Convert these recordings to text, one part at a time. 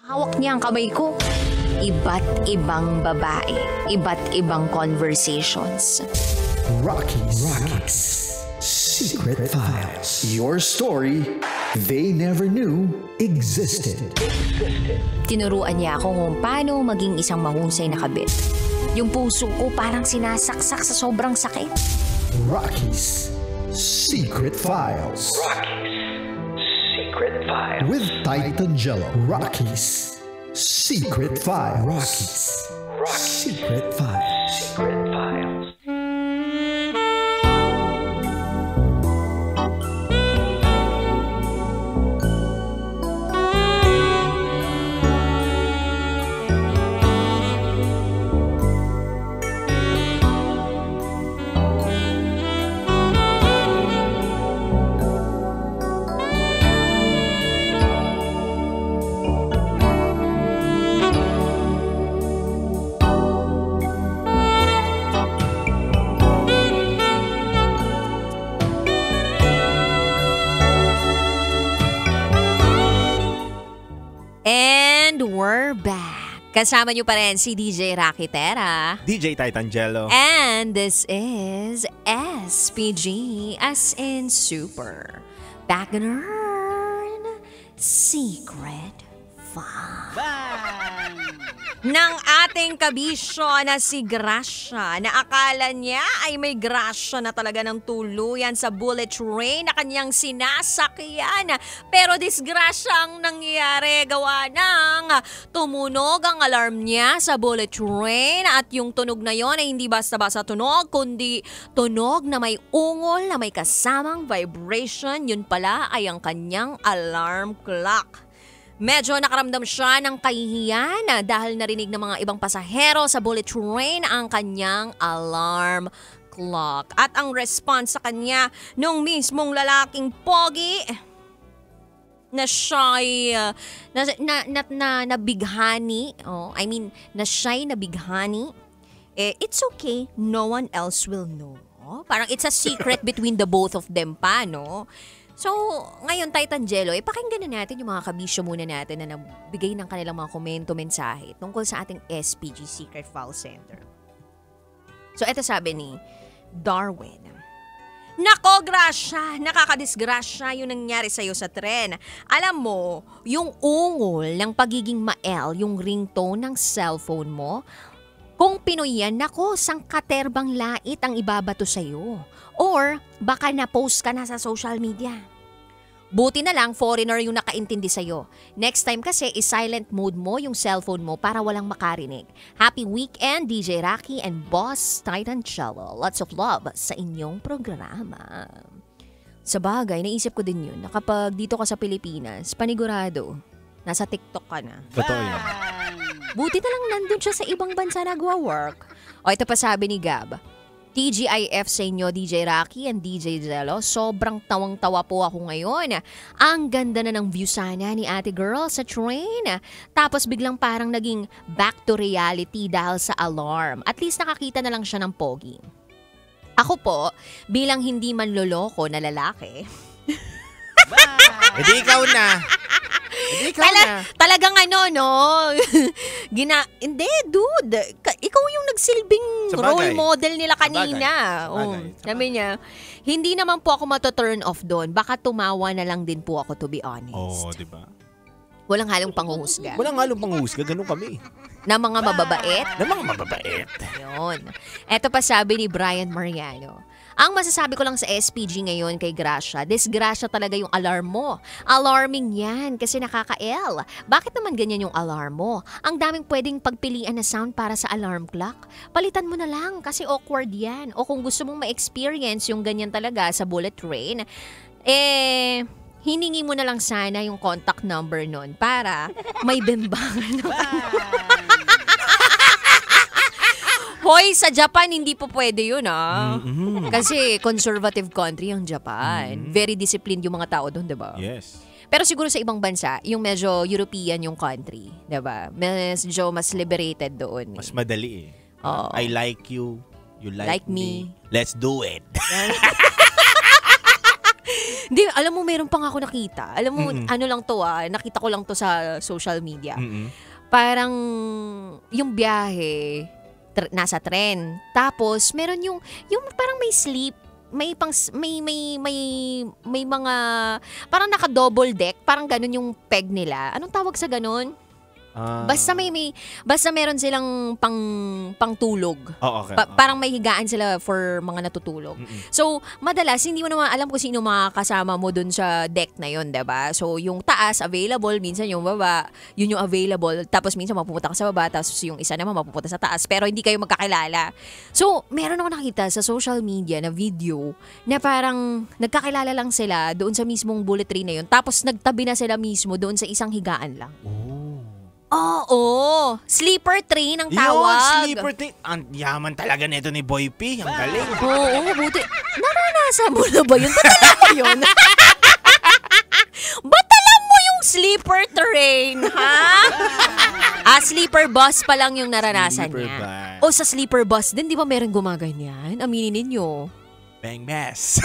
Hawak niya ang kamay ko. Iba't ibang babae, iba't ibang conversations. Rocky's Secret Files. Your story they never knew existed. Tinuruan niya ako kung paano maging isang mahusay na kabit. Yung puso ko parang sinasaksak sa sobrang sakit. Rocky's Secret Files. Secret Files. With Titan Jello. Rocky's Secret Files. Rocky's Secret Files. Secret Files. We're back. Kasama niyo pa rin si DJ Rocky Terra. DJ Titan Jello. And this is SPG as in Super Backgammon Secret File. Ng ating kabisyo na si Gracia na akala niya ay may grasya na talaga ng tuluyan sa bullet train na kanyang sinasakyan. Pero disgrasya ang nangyari gawa ng tumunog ang alarm niya sa bullet train at yung tunog na yon ay hindi basta-basta tunog kundi tunog na may ungol na may kasamang vibration. Yun pala ay ang kanyang alarm clock. Medyo nakaramdam siya ng kahihiyan dahil narinig ng mga ibang pasahero sa bullet train ang kanyang alarm clock. At ang response sa kanya nung mismong lalaking pogi na siya'y nabighani. Na siya'y nabighani. It's okay, no one else will know. Parang it's a secret between the both of them pa, no? So, ngayon, Titan Jello, pakinggan na natin yung mga kabisyo muna natin na nagbigay ng kanilang mga komento, mensahe tungkol sa ating SPG Secret File Center. So, eto sabi ni Darwin. Nako, Gracia, nakakadisgrasya yung nangyari sa'yo sa tren. Alam mo, yung ungol ng pagiging mael, yung ringtone ng cellphone mo, kung Pinoy yan, nako, sangkaterbang lait ang ibabato sa'yo. Or baka na-post ka na sa social media. Buti na lang foreigner yung nakaintindi sa'yo. Next time kasi i-silent mode mo yung cellphone mo para walang makarinig. Happy weekend DJ Rocky and Boss Titan Jello. Lots of love sa inyong programa. Sa bagay, naisip ko din yun na kapag dito ka sa Pilipinas, panigurado, nasa TikTok ka na. Totoo yan. Buti na lang nandun siya sa ibang bansa nagwa-work. O ito pa sabi ni Gab. TGIF sa inyo, DJ Rocky and DJ Jello. Sobrang tawang-tawa po ako ngayon. Ang ganda na ng view sana ni ate girl sa train. Tapos biglang parang naging back to reality dahil sa alarm. At least nakakita na lang siya ng pogi. Ako po, bilang hindi manloloko na lalaki. Hindi ikaw na. Talagang no? Hindi, dude. Ikaw yung nagsilbing role model nila kanina. Sabi niya, hindi naman po ako mato-turn off doon. Baka tumawa na lang din po ako, to be honest. Di ba? Walang halong panghuhusga. Walang halong panghuhusga, ganun kami. Na mga mababait. Yun. Eto pa sabi ni Brian Mariano. Ang masasabi ko lang sa SPG ngayon kay Gracia, disgrasya talaga yung alarm mo. Alarming yan kasi nakaka-L. Bakit naman ganyan yung alarm mo? Ang daming pwedeng pagpilian na sound para sa alarm clock. Palitan mo na lang kasi awkward yan. O kung gusto mong ma-experience yung ganyan talaga sa bullet train, hiningi mo na lang sana yung contact number nun para may bembangan. Hoy, sa Japan, hindi po pwede yun, Kasi conservative country ang Japan. Very disciplined yung mga tao doon, diba? Yes. Pero siguro sa ibang bansa, yung medyo European yung country, diba? Medyo mas liberated doon. Mas madali Oh. I like you. You like me. Let's do it. Hindi, alam mo, meron pang ako nakita. Alam mo, ano lang to nakita ko lang to sa social media. Parang yung biyahe, nasa tren. Tapos, meron yung parang may sleep, may mga, parang naka-double deck, parang ganun yung peg nila. Anong tawag sa ganun? Basta basta meron silang pangtulog. Okay. Parang may higaan sila for mga natutulog. So, madalas hindi mo naman alam kung sino makakasama mo dun sa deck na yun, 'di ba? So, yung taas available, minsan yung baba, yun yung available. Tapos minsan mapupunta ka sa baba, tapos yung isa naman mapupunta sa taas, pero hindi kayo magkakilala. So, meron ako nakita sa social media na video na parang nagkakilala lang sila doon sa mismong bullet train na yun. Tapos nagtabi na sila mismo doon sa isang higaan lang. Oo. Sleeper train ang tawag. Yun, sleeper train. Ang yaman talaga nito ni Boy P. Ang galing. Oo, buti. Naranasan mo na ba yun? Ba't alam mo yun? Ba't alam mo yung sleeper train, ha? Sleeper bus pa lang yung naranasan Sleeper niya. bus. O sa sleeper bus din, di ba meron gumaganyan? Aminin ninyo. Bang mess.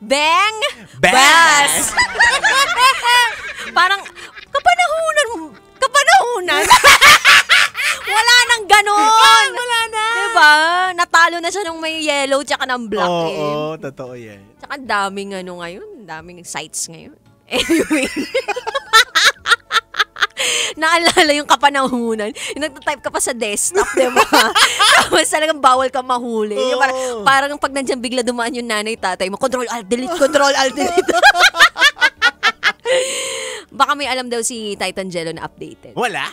Bang! Bas! Bas! Parang, kapanahunan. Wala nang ganon. Wala na. Diba? Natalo na siya ng may yellow tsaka ng black. Oo, totoo yan. Tsaka daming ngayon, daming sites ngayon. Anyway. Naalala yung kapanahunan. Yung nagtatype ka pa sa desktop, diba? Tapos talagang bawal ka mahuli. Yung parang pag nandiyan bigla dumaan yung nanay, tatay mo, Control-Alt-Delete. Baka may alam daw si Titan Jello na updated. Wala.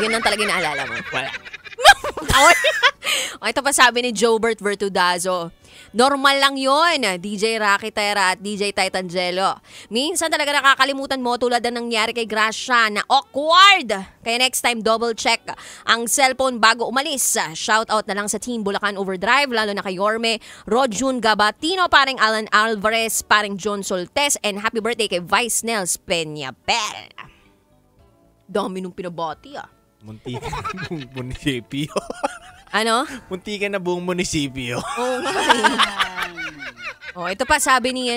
Yun lang talaga yung naalala mo. Wala. Ito pa sabi ni Jobert Vertudazo. Normal lang yun, DJ Rocky Tera at DJ Titan Jello. Minsan talaga nakakalimutan mo tulad ng nangyari kay Gracia na awkward. Kaya next time, double check ang cellphone bago umalis. Shout out na lang sa Team Bulacan Overdrive, lalo na kay Yorme, Rodjun Gabatino, paring Alan Alvarez, paring John Soltes, and happy birthday kay Vice Nels Peñapel. Dami nung pinabati Munti ka na buong munisipyo. Ano? Munti ka na buong munisipyo. Oo nga. Ito pa sabi ni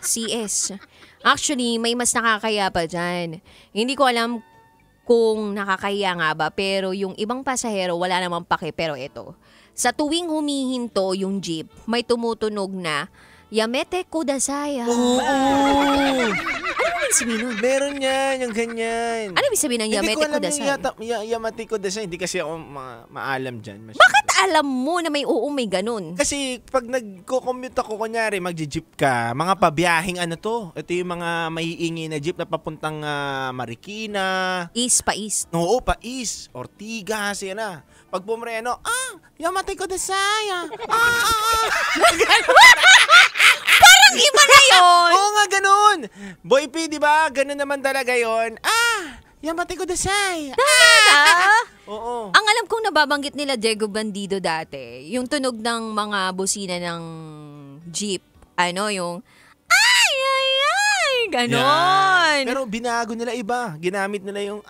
CS. Actually, may mas nakakaya pa dyan. Hindi ko alam kung nakakaya nga ba, pero yung ibang pasahero wala namang pake. Pero ito, sa tuwing humihinto yung jeep, may tumutunog na, Yamete Kudasaya. Oo. Ano ibig sabihin nun? Meron yan, yung ganyan. Ano ibig sabihin ng Yamete Kudasaya? Yamete Kudasaya, hindi kasi ako maalam dyan. Bakit alam mo na may may ganun? Kasi pag nagko-commute ako, kunyari, magji-jeep ka, mga pabiyahing to. Ito yung mga maiingi na jeep na papuntang Marikina. Pa east. Oo, pa east. Ortigas, yan na. Pag bumreno, Yamete Kudasaya. Parang iba na yun. Oo nga, ganun. Boy P, di ba? Ganun naman talaga yun. Yamete Kudasaya. Oo. Ang alam kong nababanggit nila Diego Bandido dati, yung tunog ng mga busina ng jeep, yung ganon. Pero binago nila iba. Ginamit nila yung,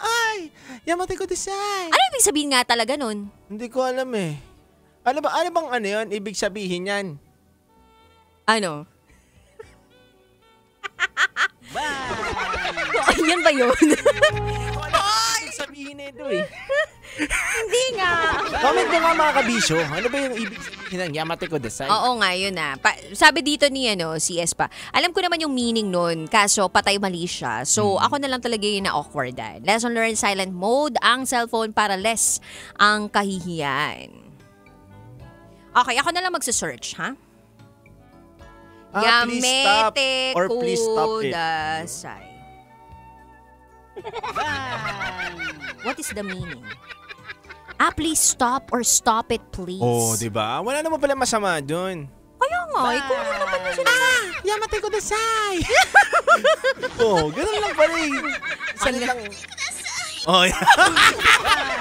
Yamete Kudasaya. Ano ibig sabihin nga talaga nun? Hindi ko alam eh. Ano bang yun? Ibig sabihin yan? Ano? Yan ba yun? Ibig sabihin nito eh. Hindi nga. Comment nyo nga mga kabisyo. Ano ba yung ibig sabihin ng Yamete Kudasaya? Oo nga, yun na. Sabi dito ni CS pa, alam ko naman yung meaning nun, kaso patay mali siya. So, ako na lang talaga yung na-awkwardan. Lesson learned, silent mode ang cellphone para less ang kahihiyan. Okay, ako na lang magsa-search, ha? Yamete or please stop it. Kudasaya. What is the meaning? Please stop or stop it, please. Oh, di ba? Wala naman pala masama doon. Kaya nga, ikaw ano naman yung sinasabi. Yamete Kudasaya. Ganun lang pala eh. Salitang...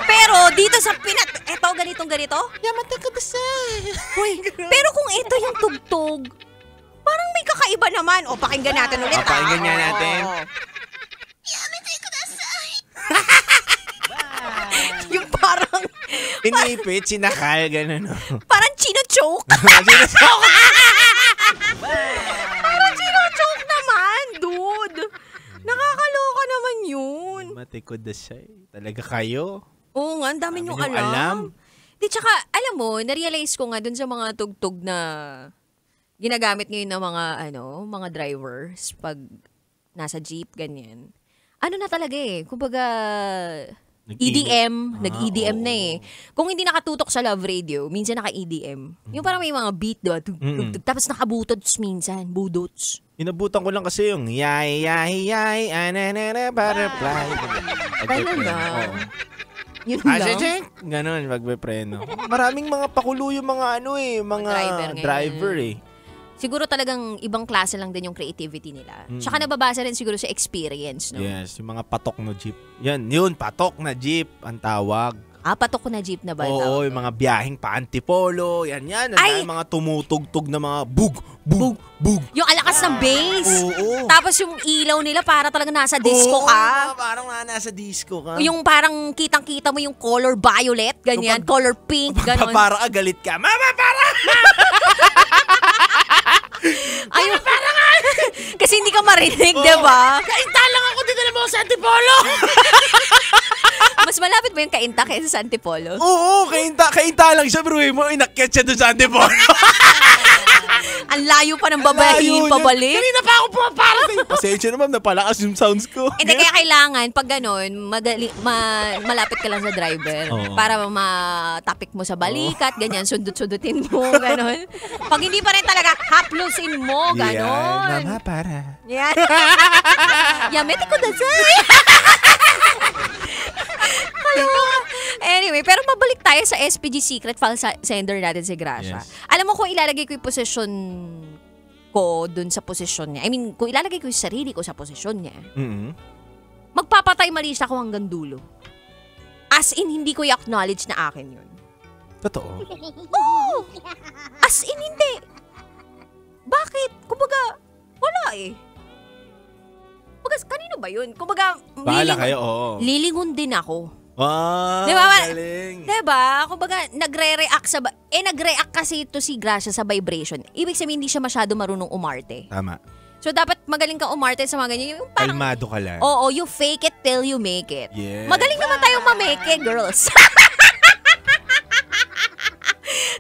Pero dito sa eto ganito? Yamete Kudasaya. Uy, pero kung ito yung tugtog, parang may kakaiba naman. Pakinggan natin ulit. Pakinggan niya natin. Yamete Kudasaya. Yung parang... Inipit, sinakal, gano'n. Parang chino-choke. Chino-choke. Mete ko dasay. Talaga kayo. Oo nga, ang dami niyong niyong alam. alam. Di, tsaka, alam mo, narealize ko nga dun sa mga tugtog na ginagamit ngayon ng mga drivers pag nasa jeep, ganyan. Ano na talaga kumbaga, EDM, nag-EDM na Kung hindi nakatutok sa love radio, minsan naka-EDM. Yung parang may mga beat, diba? Tapos nakabutots minsan, budots. Inabutan ko lang kasi yung yay, ananana, butterfly. Talaga? Yun lang? Ganon, magbe-preno. Maraming mga pakulo yung mga mga driver Siguro talagang ibang klase lang din yung creativity nila. Tsaka nababasa rin siguro sa experience, no? Yes, yung mga patok na jeep. Yun, patok na jeep ang tawag. Patok na jeep na ba? Oo, yung mga biyaheng pa-antipolo, yan. Ay! Mga tumutugtog na mga bug. Yung alakas ng bass. Oo. Tapos yung ilaw nila para talaga nasa disco ka. Parang nasa disco ka. Yung parang kitang-kita mo yung color violet, ganyan, color pink, ganon. Parang galit ka. Mama, parang! Ayun, parang kasi hindi ka marinig, diba? Kainta lang ako, dito na mo sa antipolo. Mas malapit ba yung Kainta kaysa sa Antipolo? Oo, kainta lang siya, pero mo, inakyat siya doon sa antipolo. Ang layo pa ng babahin pabalik. Kanina pa ako pumaparating. Pasensya naman, napalakas yung sounds ko. Hindi, kaya kailangan, pag gano'n, malapit ka lang sa driver. Para matapik mo sa balikat, ganyan, sundot-sundutin mo, gano'n. Pag hindi pa rin talaga, haplusin mo, gano'n. Yan, mama, para. Yan. Yamete ko dasay. Anyway, pero mabalik tayo sa SPG Secret File Sender natin si Gracia. Yes. Alam mo, kung ilalagay ko yung posisyon ko dun sa posisyon niya, I mean, kung ilalagay ko yung sarili ko sa posisyon niya, magpapatay mali siya ko hanggang dulo. As in, hindi ko i-acknowledge na akin yun. Totoo? Oo! As in, hindi. Bakit? Kumbaga, wala Kumbaga, kanino ba yun? Kumbaga, bahala kayo, oo. lilingon din ako. Diba? Galing. Diba? Kumbaga, nagre-react kasi ito si Gracia sa vibration. Ibig sabihin, hindi siya masyado marunong umarte. Tama. So, dapat magaling ka umarte sa mga ganyan. Yung parang, kalmado ka lang. Oo, you fake it till you make it. Yeah. Magaling naman tayong mameke, girls.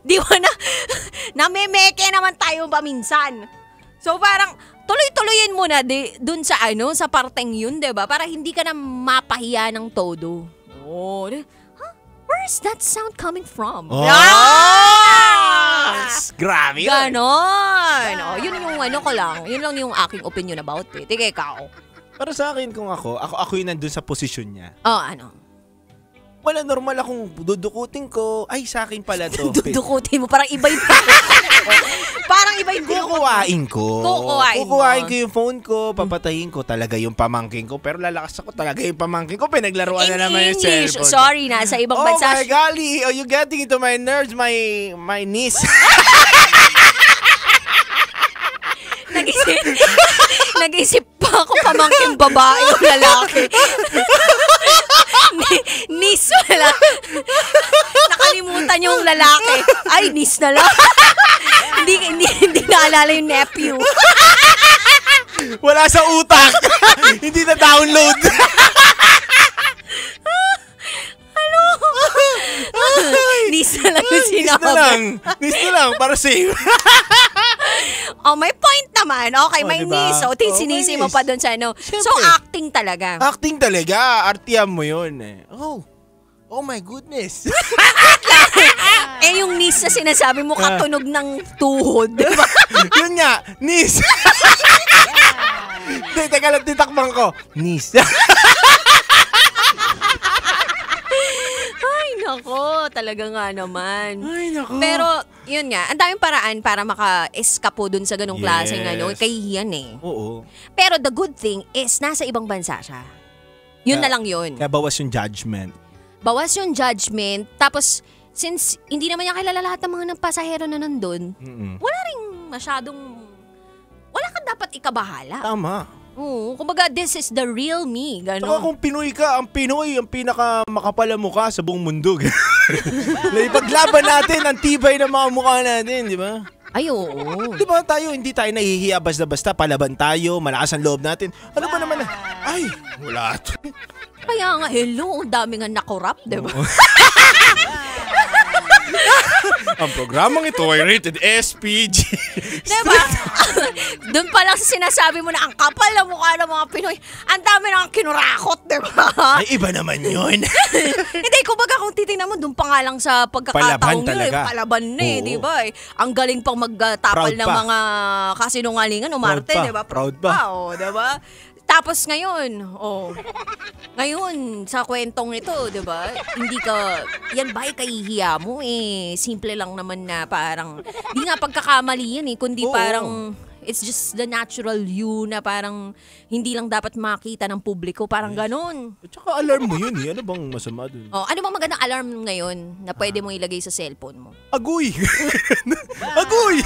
Di ba namemeke naman tayo paminsan. So, parang, tuloy-tuloyin mo na dun sa sa parteng yun, diba? Para hindi ka na mapahiya ng todo. Oh, where's that sound coming from? Grabe yun. Ganon. Yun yung ko lang. Yun lang yung aking opinion about it. Tika, ikaw. Para sa akin, kung ako yung nandun sa posisyon niya. Wala, normal akong dudukutin ko. Ay, sa akin pala to. Dudukutin mo, parang iba yung parang iba yung kukuhain ko. Kukuhain ko yung phone ko, papatayin ko talaga yung pamangking ko. Pero lalakas ako talaga yung pamangking ko. Pinaglaruan na naman yung cellphone. Sorry, nasa ibang bansa. Oh my golly, you getting into my nerves, my niece. Nag-isip pa ako pamangking babae o lalaki. Niece wala. Nakalimutan yung lalaki. Ay, niece na lang. hindi naalala yung nephew. Wala sa utak. Hindi na download. Ano? Niece na lang yung sinabi. Niece na lang, para safe. May point naman. Okay, may diba? niece. Sinisi mo pa doon sa So, acting talaga. Acting talaga. Artiyan mo yun Oh my goodness. Yung niece na sinasabi mo katunog ng tuhod. Diba? Yun nga, niece. Teka lang, titakbang ko. Niece. Ay, nako. Talaga nga naman. Ay, nako. Pero, yun nga, ang daming paraan para maka-eskapo dun sa ganong klaseng kahihiyan Oo. Pero the good thing is, nasa ibang bansa siya. Yun na lang yun. Kaya bawas yung judgment. Bawas yung judgment. Tapos, since hindi naman niya kilala lahat ng mga pasahero na nandun, wala ring masyadong, wala kang dapat ikabahala. Tama. Oo, kumbaga, this is the real me. Gano'n. Saka kung Pinoy ka, ang Pinoy, ang pinaka makapala mukha sa buong mundo. Ipaglaban natin ang tibay ng mga mukha natin, di ba? Ay, oo. Di ba tayo, hindi tayo nahihiya basta-basta, palaban tayo, malakas ang loob natin. Ano ba naman ay, wala. Kaya nga, hello, ang dami nga nakorap, di ba? Ang programang ito ay rated SPG. Diba? Doon pa lang sa sinasabi mo na ang kapal na mukha ng mga Pinoy, ang dami nang kinurakot, diba? Ay, iba naman yun. Hindi, kumbaga kung titingnan mo, doon pa nga lang sa pagkakataong Palaban yun, talaga. Palaban na eh, Oo. diba? Ang galing pang magtapal Proud ng pa. mga kasinungalingan, umarte, Proud pa. diba? Proud pa. Oh, diba? Tapos ngayon, sa kwentong ito, di ba? Hindi ka, yan ba kahihiya mo eh. Simple lang naman na parang, di nga pagkakamali yan eh, kundi Oo. parang, it's just the natural you na parang hindi lang dapat makita ng publiko, parang ganun. At saka alarm mo yun eh. Ano bang masama dun? Oh, ano bang magandang alarm ngayon na pwede mong ilagay sa cellphone mo? Agoy! Agoy!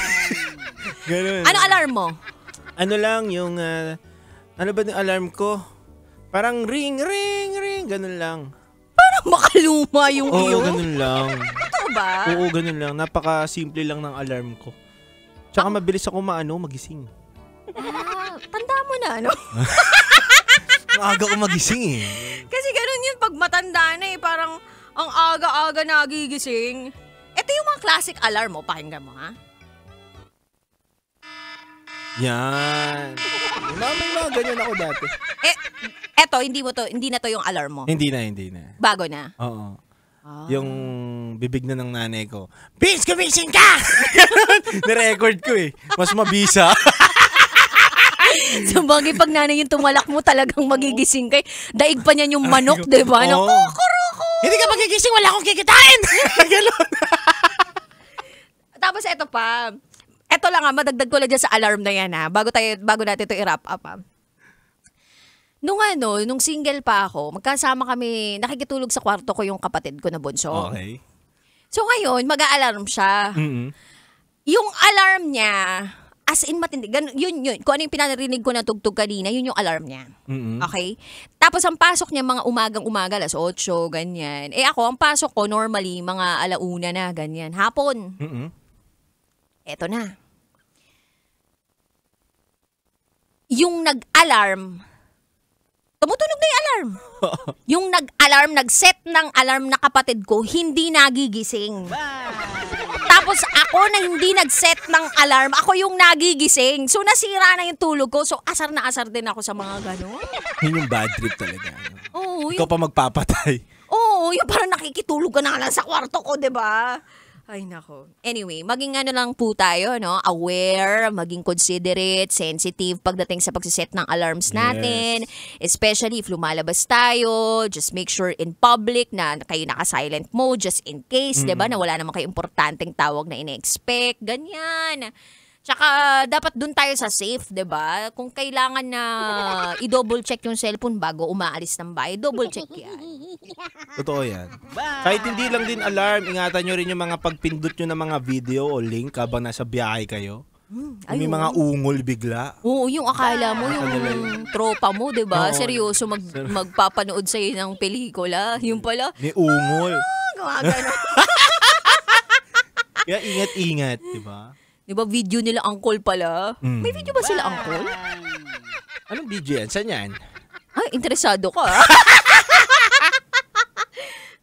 Ganun. Ano alarm mo? Ano lang yung, ano ba yung alarm ko? Parang ring, ring, ring. Ganun lang. Parang makaluma yung Oo, iyo. ganun lang. Ito ba? Oo, ganun lang. Napaka-simple lang ng alarm ko. Tsaka mabilis ako magising. Tanda mo na, no? Maaga ko magising eh. Kasi ganun yun pag matanda na eh. Parang ang aga-aga nagigising. Ito yung mga classic alarm mo. Pakinggan mo, ha? Yan. May mga ganyan ako dati. Eto, hindi na to yung alarm mo. Hindi na. Bago na. Oo. Yung bibig na ng nanay ko, Vince, gumising ka! Nirecord ko eh. Mas mabisa. So, bagay pag nanay yung tumalak mo, talagang magigising kay. Daig pa niyan yung manok, di ba? Oo. Kukuroko! Hindi ka magigising, wala akong kikitain! Ganon. Tapos eto pa. Eto lang ha, madagdag ko lang dyan sa alarm na yan ha. Bago natin ito i-wrap up ha. Nung single pa ako, magkasama kami, nakikitulog sa kwarto ko yung kapatid ko na bunso. Okay. So ngayon, mag-a-alarm siya. Mm-mm. Yung alarm niya, as in matindi, yun. Kung ano yung pinarinig ko na tugtog kanina, yun yung alarm niya. Mm-mm. Okay? Tapos ang pasok niya mga umagang-umaga, 8:00, ganyan. Ako, ang pasok ko normally, mga 1:00 na, ganyan. Hapon. Mm-mm. Eto na. Yung nag-alarm, tumutunog na yung alarm. Yung nag-alarm, nag-set ng alarm na kapatid ko, hindi nagigising. Tapos ako na hindi nag-set ng alarm, ako yung nagigising. So nasira na yung tulog ko. So asar na asar din ako sa mga gano'n. Yun yung bad trip talaga. Oo, Ikaw pa magpapatay. yung parang nakikitulog ka na lang sa kwarto ko, 'di ba? Ay, nako. Anyway, maging lang po tayo, no? Aware, maging considerate, sensitive pagdating sa pagsiset ng alarms natin. Especially if lumalabas tayo, just make sure in public na kayo naka-silent mode just in case, di ba? Na wala naman kayo importanteng tawag na ine-expect. Ganyan. Tsaka, dapat dun tayo sa safe, di ba? Kung kailangan na i-double check yung cellphone bago umaalis ng bahay, double check yan. Totoo yan. Kahit hindi lang din alarm, ingatan nyo rin yung mga pagpindot nyo ng mga video o link habang nasa biyahe kayo. May mga ungol bigla. Oo, yung akala mo, yung tropa mo, di ba? Oo. Seryoso, magpapanood sa'yo ng pelikula. Yung pala, May ungol. gumagano. Kaya ingat-ingat, di ba? Di ba video nila angkol pala? May video ba sila angkol? Anong video yan? Saan yan? Ay, interesado ka.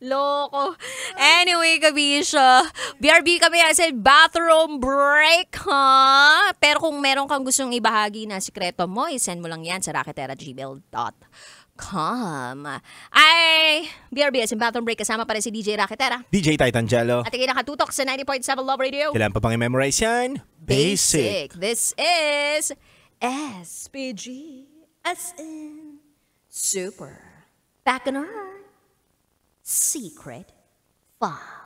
Loko. Anyway, kabisya. BRB kami sa bathroom break, ha? Pero kung meron kang gustong ibahagi na sikreto mo, isend mo lang yan sa raketera@gmail.com. Ay, BRB sa bathroom break. Kasama pa rin si DJ Raketera. DJ Titan Jello. At ikay nakatutok sa 90.7 Love Radio. Kailangan pa bang i-memorize yan? Basic. This is SPG as in Super Back in our Secret 5.